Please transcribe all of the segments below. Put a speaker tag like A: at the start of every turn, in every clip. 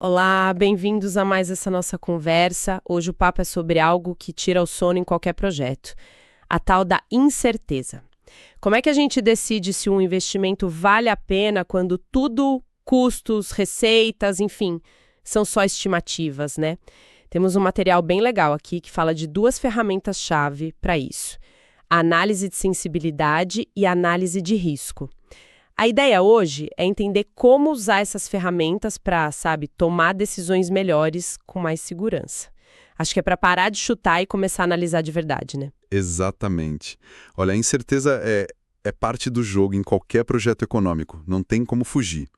A: Olá, bem-vindos a mais essa nossa conversa. Hoje o papo é sobre algo que tira o sono em qualquer projeto, a tal da incerteza. Como é que a gente decide se um investimento vale a pena quando tudo, custos, receitas, enfim, são só estimativas, né? Temos um material bem legal aqui que fala de duas ferramentas-chave para isso: a análise de sensibilidade e a análise de risco. A ideia hoje é entender como usar essas ferramentas para, sabe, tomar decisões melhores com mais segurança. Acho que é para parar de chutar e começar a analisar de verdade, né?
B: Exatamente. Olha, a incerteza é parte do jogo em qualquer projeto econômico, não tem como fugir.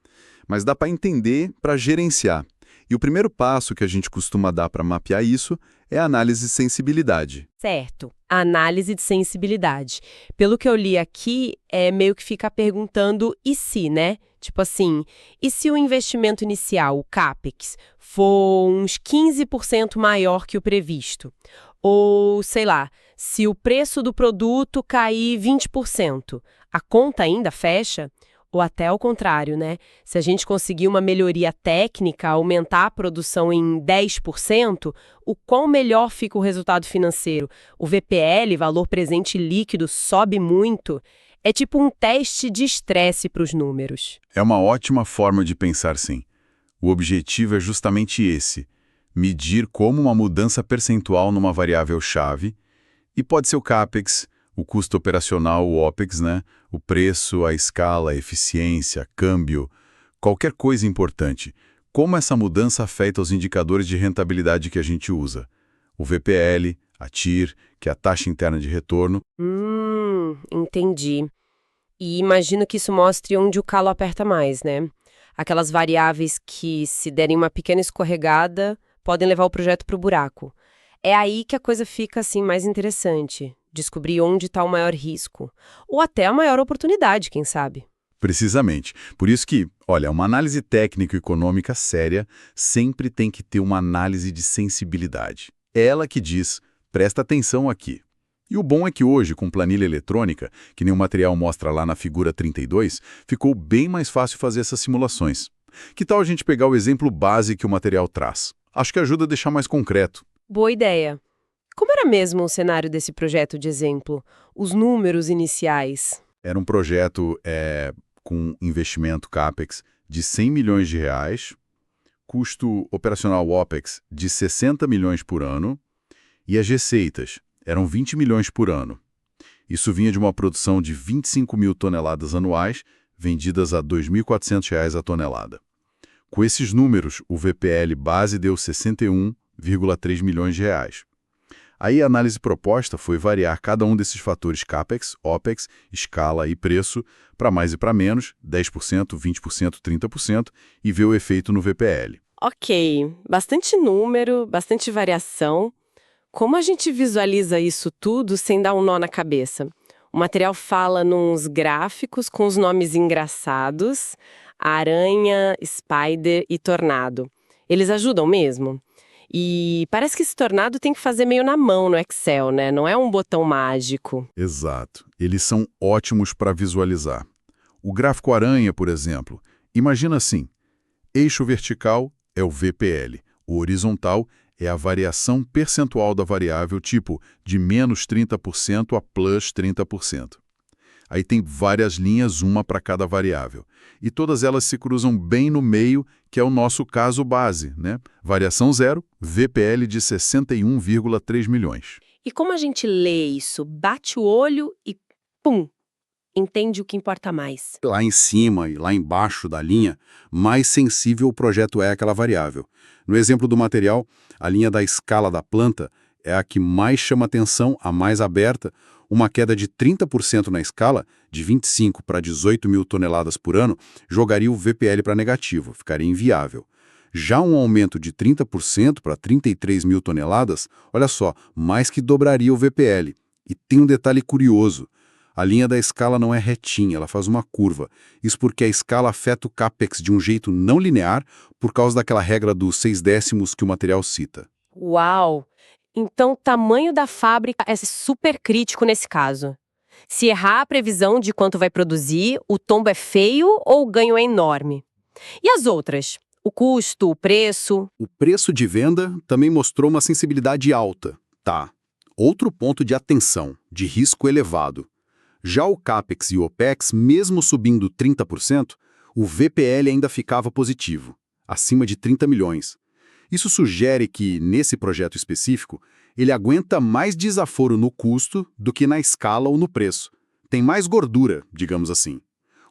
B: Mas dá para entender, para gerenciar. E o primeiro passo que a gente costuma dar para mapear isso é a análise de sensibilidade.
A: Certo. A análise de sensibilidade. Pelo que eu li aqui, é meio que ficar perguntando e se, né? Tipo assim, e se o investimento inicial, o CAPEX, for uns 15% maior que o previsto? Ou, sei lá, se o preço do produto cair 20%, a conta ainda fecha? Ou até ao contrário, né? Se a gente conseguir uma melhoria técnica, aumentar a produção em 10%, o quão melhor fica o resultado financeiro? O VPL, valor presente líquido, sobe muito? É tipo um teste de estresse para os números.
B: É uma ótima forma de pensar, sim. O objetivo é justamente esse: medir como uma mudança percentual numa variável-chave, e pode ser o CAPEX, o custo operacional, o OPEX, né? O preço, a escala, a eficiência, câmbio, qualquer coisa importante. Como essa mudança afeta os indicadores de rentabilidade que a gente usa? O VPL, a TIR, que é a taxa interna de retorno.
A: Entendi. E imagino que isso mostre onde o calo aperta mais, né? Aquelas variáveis que, se derem uma pequena escorregada, podem levar o projeto para o buraco. É aí que a coisa fica assim mais interessante. Descobrir onde está o maior risco. Ou até a maior oportunidade, quem sabe.
B: Precisamente. Por isso que, olha, uma análise técnico-econômica séria sempre tem que ter uma análise de sensibilidade. É ela que diz, presta atenção aqui. E o bom é que hoje, com planilha eletrônica, que nem o material mostra lá na figura 32, ficou bem mais fácil fazer essas simulações. Que tal a gente pegar o exemplo base que o material traz? Acho que ajuda a deixar mais concreto.
A: Boa ideia. Como era mesmo o cenário desse projeto de exemplo? Os números iniciais?
B: Era um projeto com investimento CAPEX de 100 milhões de reais, custo operacional OPEX de 60 milhões por ano, e as receitas eram 20 milhões por ano. Isso vinha de uma produção de 25 mil toneladas anuais, vendidas a R$ 2.400 a tonelada. Com esses números, o VPL base deu 61,3 milhões de reais. Aí a análise proposta foi variar cada um desses fatores CAPEX, OPEX, escala e preço para mais e para menos, 10%, 20%, 30%, e ver o efeito no VPL.
A: Ok, bastante número, bastante variação. Como a gente visualiza isso tudo sem dar um nó na cabeça? O material fala nos gráficos com os nomes engraçados: aranha, spider e tornado. Eles ajudam mesmo? E parece que esse tornado tem que fazer meio na mão no Excel, né? Não é um botão mágico.
B: Exato. Eles são ótimos para visualizar. O gráfico aranha, por exemplo, imagina assim: eixo vertical é o VPL, o horizontal é a variação percentual da variável, tipo de menos 30% a plus 30%. Aí tem várias linhas, uma para cada variável. E todas elas se cruzam bem no meio, que é o nosso caso base, né? Variação zero, VPL de 61,3 milhões.
A: E como a gente lê isso? Bate o olho e pum! Entende o que importa mais.
B: Lá em cima e lá embaixo da linha, mais sensível o projeto é àquela variável. No exemplo do material, a linha da escala da planta é a que mais chama atenção, a mais aberta. Uma queda de 30% na escala, de 25 para 18 mil toneladas por ano, jogaria o VPL para negativo, ficaria inviável. Já um aumento de 30% para 33 mil toneladas, olha só, mais que dobraria o VPL. E tem um detalhe curioso: a linha da escala não é retinha, ela faz uma curva. Isso porque a escala afeta o CAPEX de um jeito não linear por causa daquela regra dos 6/10 que o material cita.
A: Uau! Então, o tamanho da fábrica é super crítico nesse caso. Se errar a previsão de quanto vai produzir, o tombo é feio ou o ganho é enorme? E as outras? O custo, o preço.
B: O preço de venda também mostrou uma sensibilidade alta. Tá. Outro ponto de atenção, de risco elevado. Já o CAPEX e o OPEX, mesmo subindo 30%, o VPL ainda ficava positivo, acima de 30 milhões. Isso sugere que, nesse projeto específico, ele aguenta mais desaforo no custo do que na escala ou no preço. Tem mais gordura, digamos assim.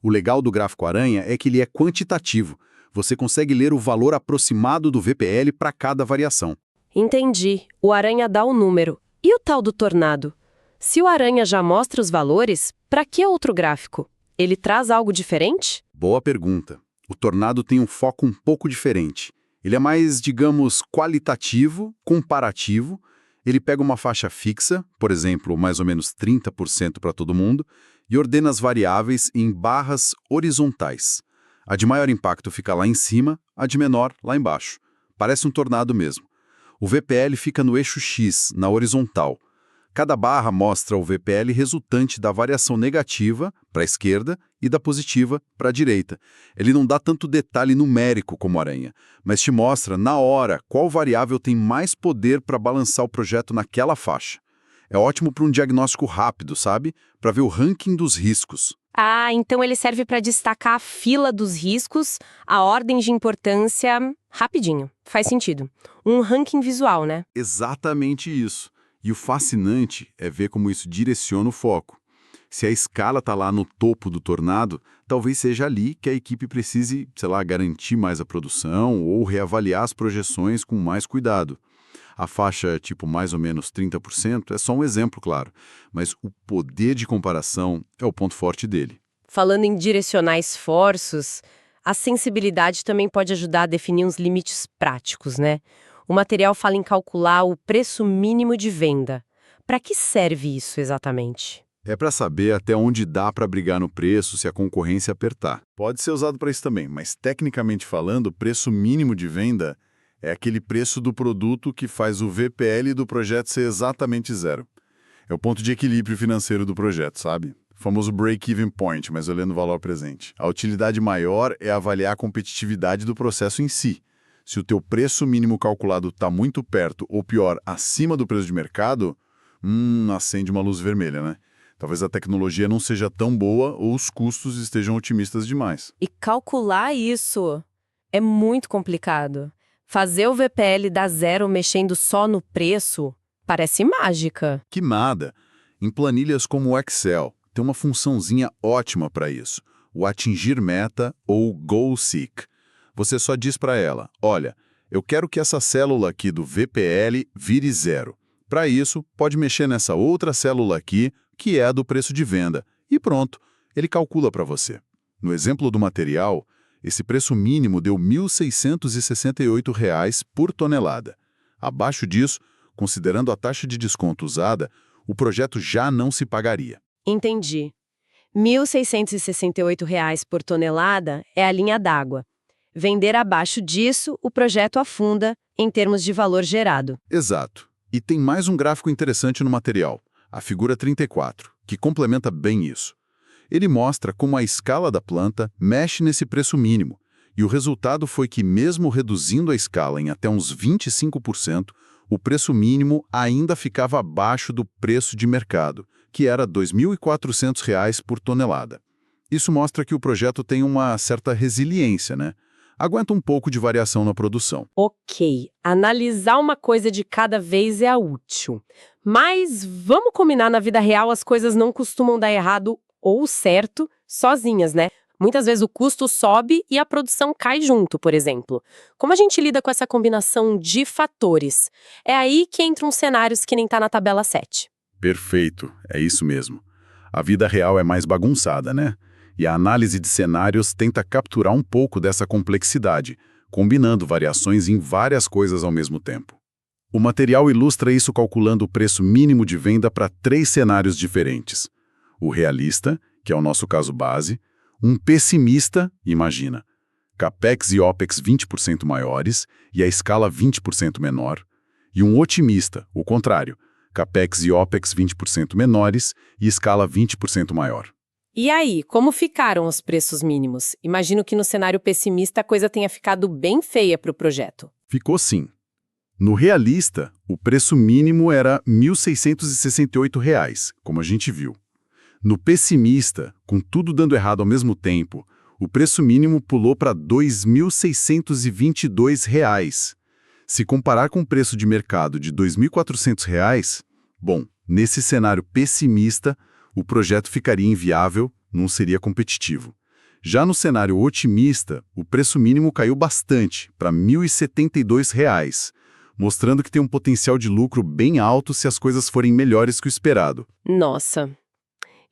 B: O legal do gráfico Aranha é que ele é quantitativo. Você consegue ler o valor aproximado do VPL para cada variação.
A: Entendi. O Aranha dá o número. E o tal do tornado? Se o Aranha já mostra os valores, para que outro gráfico? Ele traz algo diferente?
B: Boa pergunta. O tornado tem um foco um pouco diferente. Ele é mais, digamos, qualitativo, comparativo. Ele pega uma faixa fixa, por exemplo, mais ou menos 30% para todo mundo, e ordena as variáveis em barras horizontais. A de maior impacto fica lá em cima, a de menor lá embaixo. Parece um tornado mesmo. O VPL fica no eixo X, na horizontal. Cada barra mostra o VPL resultante da variação negativa para a esquerda e da positiva para a direita. Ele não dá tanto detalhe numérico como Aranha, mas te mostra, na hora, qual variável tem mais poder para balançar o projeto naquela faixa. É ótimo para um diagnóstico rápido, sabe? Para ver o ranking dos riscos.
A: Ah, então ele serve para destacar a fila dos riscos, a ordem de importância, rapidinho. Faz sentido. Um ranking visual, né?
B: Exatamente isso. E o fascinante é ver como isso direciona o foco. Se a escala está lá no topo do tornado, talvez seja ali que a equipe precise, sei lá, garantir mais a produção ou reavaliar as projeções com mais cuidado. A faixa, tipo mais ou menos 30%, é só um exemplo, claro, mas o poder de comparação é o ponto forte dele.
A: Falando em direcionar esforços, a sensibilidade também pode ajudar a definir uns limites práticos, né? O material fala em calcular o preço mínimo de venda. Para que serve isso exatamente?
B: É para saber até onde dá para brigar no preço se a concorrência apertar. Pode ser usado para isso também, mas tecnicamente falando, o preço mínimo de venda é aquele preço do produto que faz o VPL do projeto ser exatamente zero. É o ponto de equilíbrio financeiro do projeto, sabe? O famoso break-even point, mas olhando o valor presente. A utilidade maior é avaliar a competitividade do processo em si. Se o teu preço mínimo calculado está muito perto, ou pior, acima do preço de mercado, acende uma luz vermelha, né? Talvez a tecnologia não seja tão boa ou os custos estejam otimistas demais.
A: E calcular isso é muito complicado. Fazer o VPL dar zero mexendo só no preço parece mágica.
B: Que nada! Em planilhas como o Excel, tem uma funçãozinha ótima para isso, o atingir meta ou goal seek. Você só diz para ela, olha, eu quero que essa célula aqui do VPL vire zero. Para isso, pode mexer nessa outra célula aqui, que é a do preço de venda. E pronto, ele calcula para você. No exemplo do material, esse preço mínimo deu R$ 1.668 por tonelada. Abaixo disso, considerando a taxa de desconto usada, o projeto já não se pagaria.
A: Entendi. R$ 1.668 por tonelada é a linha d'água. Vender abaixo disso, o projeto afunda em termos de valor gerado.
B: Exato. E tem mais um gráfico interessante no material, a figura 34, que complementa bem isso. Ele mostra como a escala da planta mexe nesse preço mínimo, e o resultado foi que, mesmo reduzindo a escala em até uns 25%, o preço mínimo ainda ficava abaixo do preço de mercado, que era R$ 2.400 por tonelada. Isso mostra que o projeto tem uma certa resiliência, né? Aguenta um pouco de variação na produção.
A: Ok, analisar uma coisa de cada vez é útil. Mas vamos combinar, na vida real as coisas não costumam dar errado ou certo sozinhas, né? Muitas vezes o custo sobe e a produção cai junto, por exemplo. Como a gente lida com essa combinação de fatores? É aí que entram cenários que nem tá na tabela 7.
B: Perfeito, é isso mesmo. A vida real é mais bagunçada, né? E a análise de cenários tenta capturar um pouco dessa complexidade, combinando variações em várias coisas ao mesmo tempo. O material ilustra isso calculando o preço mínimo de venda para 3 cenários diferentes. O realista, que é o nosso caso base, um pessimista, imagina, CAPEX e OPEX 20% maiores e a escala 20% menor, e um otimista, o contrário, CAPEX e OPEX 20% menores e escala 20% maior.
A: E aí, como ficaram os preços mínimos? Imagino que no cenário pessimista a coisa tenha ficado bem feia para o projeto.
B: Ficou sim. No realista, o preço mínimo era R$ 1.668, como a gente viu. No pessimista, com tudo dando errado ao mesmo tempo, o preço mínimo pulou para R$ 2.622. Se comparar com o preço de mercado de R$ 2.400, bom, nesse cenário pessimista, o projeto ficaria inviável, não seria competitivo. Já no cenário otimista, o preço mínimo caiu bastante, para R$ 1.072, mostrando que tem um potencial de lucro bem alto se as coisas forem melhores que o esperado.
A: Nossa.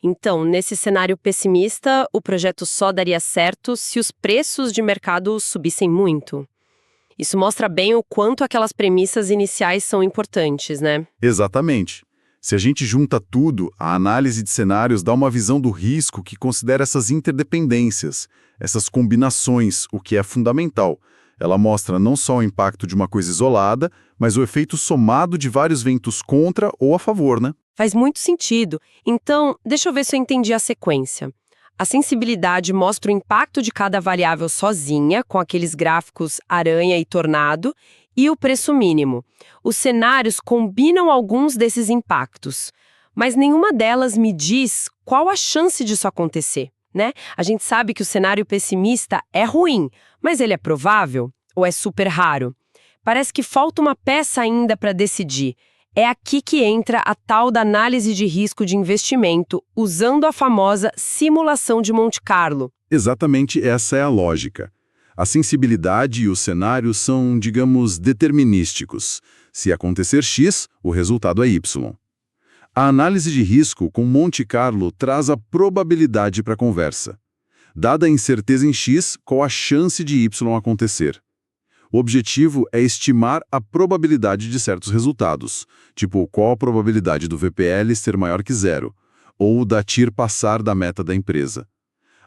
A: Então, nesse cenário pessimista, o projeto só daria certo se os preços de mercado subissem muito. Isso mostra bem o quanto aquelas premissas iniciais são importantes, né?
B: Exatamente. Se a gente junta tudo, a análise de cenários dá uma visão do risco que considera essas interdependências, essas combinações, o que é fundamental. Ela mostra não só o impacto de uma coisa isolada, mas o efeito somado de vários ventos contra ou a favor, né?
A: Faz muito sentido. Então, deixa eu ver se eu entendi a sequência. A sensibilidade mostra o impacto de cada variável sozinha, com aqueles gráficos aranha e tornado, e o preço mínimo. Os cenários combinam alguns desses impactos, mas nenhuma delas me diz qual a chance disso acontecer, né? A gente sabe que o cenário pessimista é ruim, mas ele é provável ou é super raro? Parece que falta uma peça ainda para decidir. É aqui que entra a tal da análise de risco de investimento, usando a famosa simulação de Monte Carlo.
B: Exatamente essa é a lógica. A sensibilidade e o cenário são, digamos, determinísticos. Se acontecer X, o resultado é Y. A análise de risco com Monte Carlo traz a probabilidade para a conversa. Dada a incerteza em X, qual a chance de Y acontecer? O objetivo é estimar a probabilidade de certos resultados, tipo qual a probabilidade do VPL ser maior que zero, ou da TIR passar da meta da empresa.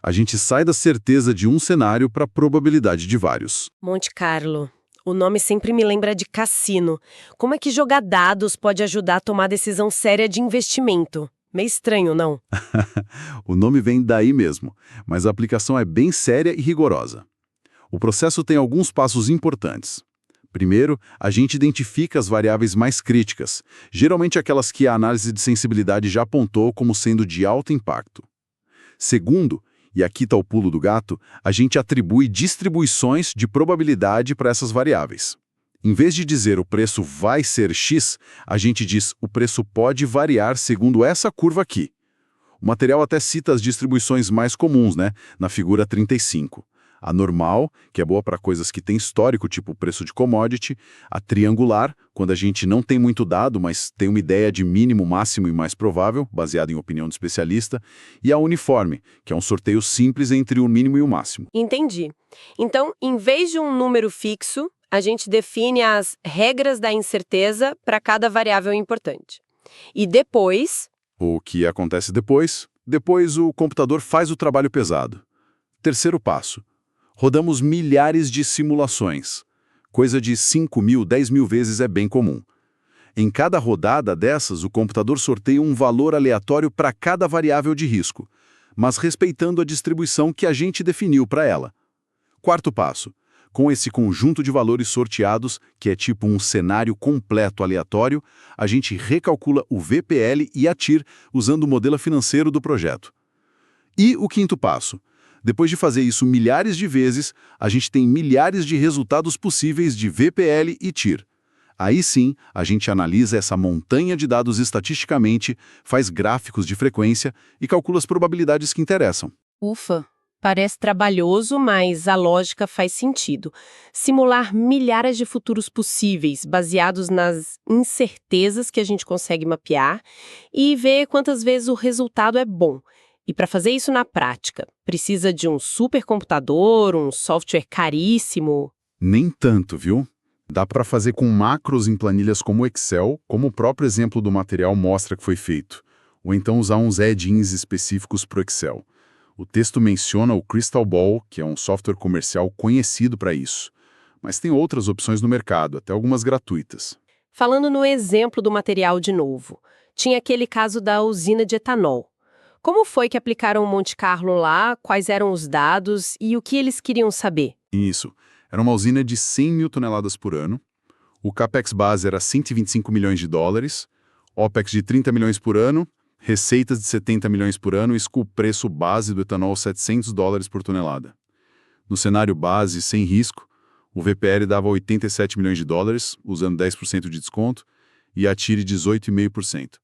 B: A gente sai da certeza de um cenário para a probabilidade de vários.
A: Monte Carlo. O nome sempre me lembra de cassino. Como é que jogar dados pode ajudar a tomar decisão séria de investimento? Meio estranho, não?
B: O nome vem daí mesmo, mas a aplicação é bem séria e rigorosa. O processo tem alguns passos importantes. Primeiro, a gente identifica as variáveis mais críticas, geralmente aquelas que a análise de sensibilidade já apontou como sendo de alto impacto. Segundo, e aqui está o pulo do gato, a gente atribui distribuições de probabilidade para essas variáveis. Em vez de dizer o preço vai ser X, a gente diz o preço pode variar segundo essa curva aqui. O material até cita as distribuições mais comuns, né, na figura 35. A normal, que é boa para coisas que têm histórico, tipo o preço de commodity. A triangular, quando a gente não tem muito dado, mas tem uma ideia de mínimo, máximo e mais provável, baseado em opinião do especialista. E a uniforme, que é um sorteio simples entre o mínimo e o máximo.
A: Entendi. Então, em vez de um número fixo, a gente define as regras da incerteza para cada variável importante. E depois...
B: O que acontece depois? Depois o computador faz o trabalho pesado. Terceiro passo. Rodamos milhares de simulações. Coisa de 5.000, 10.000 vezes é bem comum. Em cada rodada dessas, o computador sorteia um valor aleatório para cada variável de risco, mas respeitando a distribuição que a gente definiu para ela. Quarto passo. Com esse conjunto de valores sorteados, que é tipo um cenário completo aleatório, a gente recalcula o VPL e a TIR usando o modelo financeiro do projeto. E o quinto passo. Depois de fazer isso milhares de vezes, a gente tem milhares de resultados possíveis de VPL e TIR. Aí sim, a gente analisa essa montanha de dados estatisticamente, faz gráficos de frequência e calcula as probabilidades que interessam.
A: Ufa! Parece trabalhoso, mas a lógica faz sentido. Simular milhares de futuros possíveis, baseados nas incertezas que a gente consegue mapear, e ver quantas vezes o resultado é bom. E para fazer isso na prática, precisa de um supercomputador, um software caríssimo?
B: Nem tanto, viu? Dá para fazer com macros em planilhas como Excel, como o próprio exemplo do material mostra que foi feito. Ou então usar uns add-ins específicos para o Excel. O texto menciona o Crystal Ball, que é um software comercial conhecido para isso. Mas tem outras opções no mercado, até algumas gratuitas.
A: Falando no exemplo do material de novo, tinha aquele caso da usina de etanol. Como foi que aplicaram o Monte Carlo lá? Quais eram os dados e o que eles queriam saber?
B: Isso. Era uma usina de 100 mil toneladas por ano. O capex base era 125 milhões de dólares, OPEX de 30 milhões por ano, receitas de 70 milhões por ano e com o preço base do etanol $700 por tonelada. No cenário base, sem risco, o VPL dava 87 milhões de dólares, usando 10% de desconto, e a TIR 18,5%.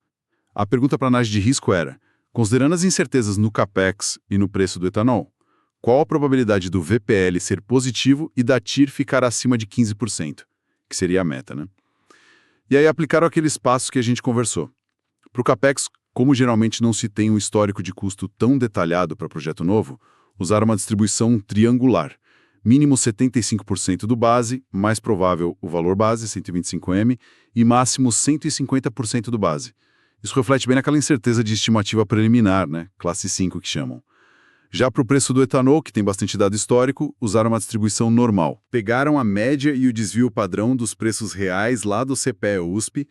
B: A pergunta para a análise de risco era, considerando as incertezas no capex e no preço do etanol, qual a probabilidade do VPL ser positivo e da TIR ficar acima de 15%, que seria a meta, né? E aí aplicaram aqueles passos que a gente conversou. Para o capex, como geralmente não se tem um histórico de custo tão detalhado para projeto novo, usaram uma distribuição triangular. Mínimo 75% do base, mais provável o valor base, 125M, e máximo 150% do base. Isso reflete bem naquela incerteza de estimativa preliminar, né? Classe 5 que chamam. Já para o preço do etanol, que tem bastante dado histórico, usaram uma distribuição normal. Pegaram a média e o desvio padrão dos preços reais lá do CPE-USP,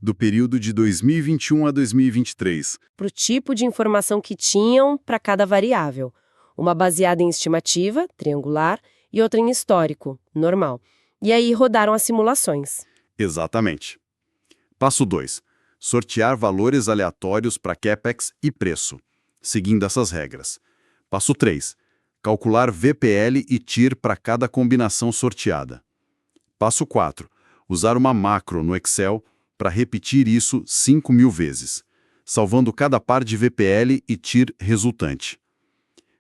B: do período de 2021 a 2023.
A: Para o tipo de informação que tinham para cada variável. Uma baseada em estimativa, triangular, e outra em histórico, normal. E aí rodaram as simulações.
B: Exatamente. Passo 2. Sortear valores aleatórios para CAPEX e preço, seguindo essas regras. Passo 3. Calcular VPL e TIR para cada combinação sorteada. Passo 4. Usar uma macro no Excel para repetir isso 5.000 vezes, salvando cada par de VPL e TIR resultante.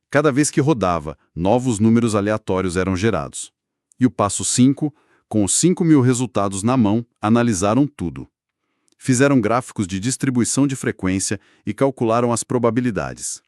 B: Cada vez que rodava, novos números aleatórios eram gerados. E o passo 5, com os 5.000 resultados na mão, analisaram tudo. Fizeram gráficos de distribuição de frequência e calcularam as probabilidades.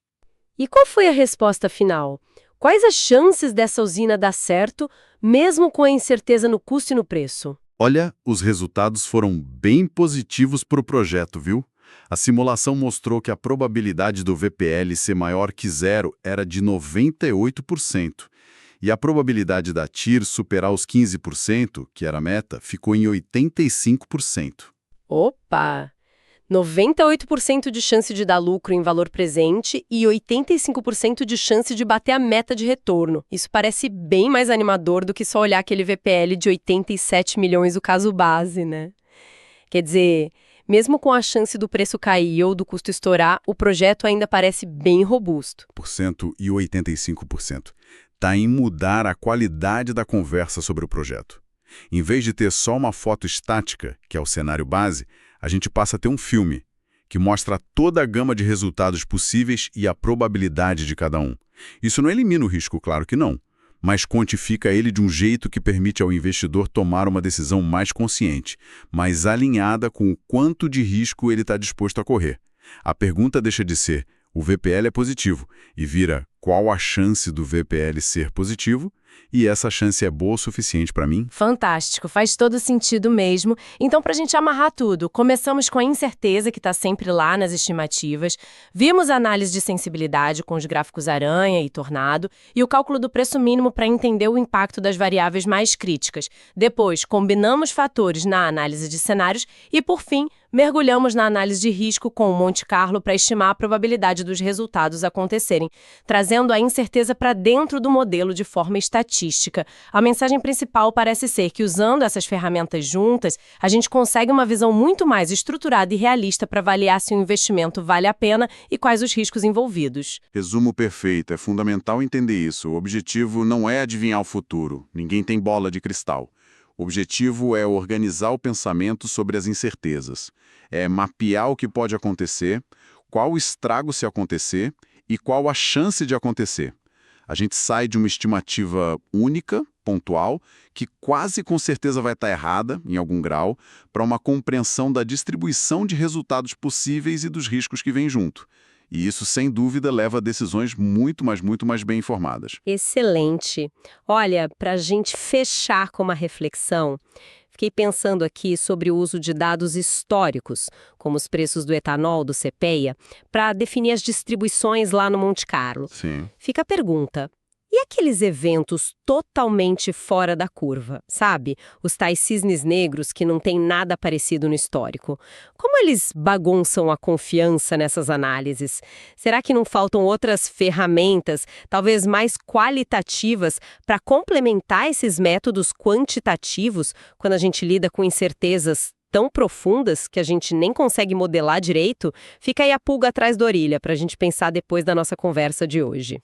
A: E qual foi a resposta final? Quais as chances dessa usina dar certo, mesmo com a incerteza no custo e no preço?
B: Olha, os resultados foram bem positivos para o projeto, viu? A simulação mostrou que a probabilidade do VPL ser maior que zero era de 98%, e a probabilidade da TIR superar os 15%, que era a meta, ficou em 85%.
A: Opa! 98% de chance de dar lucro em valor presente e 85% de chance de bater a meta de retorno. Isso parece bem mais animador do que só olhar aquele VPL de 87 milhões do caso base, né? Quer dizer, mesmo com a chance do preço cair ou do custo estourar, o projeto ainda parece bem robusto.
B: E 85%. Está em mudar a qualidade da conversa sobre o projeto. Em vez de ter só uma foto estática, que é o cenário base, a gente passa a ter um filme, que mostra toda a gama de resultados possíveis e a probabilidade de cada um. Isso não elimina o risco, claro que não, mas quantifica ele de um jeito que permite ao investidor tomar uma decisão mais consciente, mais alinhada com o quanto de risco ele está disposto a correr. A pergunta deixa de ser, o VPL é positivo, e vira, qual a chance do VPL ser positivo? E essa chance é boa o suficiente para mim?
A: Fantástico, faz todo sentido mesmo. Então, para a gente amarrar tudo, começamos com a incerteza que está sempre lá nas estimativas, vimos a análise de sensibilidade com os gráficos aranha e tornado e o cálculo do preço mínimo para entender o impacto das variáveis mais críticas. Depois, combinamos fatores na análise de cenários e, por fim, mergulhamos na análise de risco com o Monte Carlo para estimar a probabilidade dos resultados acontecerem, trazendo a incerteza para dentro do modelo de forma estatística. A mensagem principal parece ser que, usando essas ferramentas juntas, a gente consegue uma visão muito mais estruturada e realista para avaliar se o investimento vale a pena e quais os riscos envolvidos.
B: Resumo perfeito. É fundamental entender isso. O objetivo não é adivinhar o futuro. Ninguém tem bola de cristal. O objetivo é organizar o pensamento sobre as incertezas. É mapear o que pode acontecer, qual o estrago se acontecer e qual a chance de acontecer. A gente sai de uma estimativa única, pontual, que quase com certeza vai estar errada, em algum grau, para uma compreensão da distribuição de resultados possíveis e dos riscos que vêm junto. E isso, sem dúvida, leva a decisões muito mais bem informadas.
A: Excelente. Olha, para a gente fechar com uma reflexão, fiquei pensando aqui sobre o uso de dados históricos, como os preços do etanol do CPEA, para definir as distribuições lá no Monte Carlo.
B: Sim.
A: Fica a pergunta, E aqueles eventos totalmente fora da curva, sabe? Os tais cisnes negros que não tem nada parecido no histórico. Como eles bagunçam a confiança nessas análises? Será que não faltam outras ferramentas, talvez mais qualitativas, para complementar esses métodos quantitativos quando a gente lida com incertezas tão profundas que a gente nem consegue modelar direito? Fica aí a pulga atrás da orelha para a gente pensar depois da nossa conversa de hoje.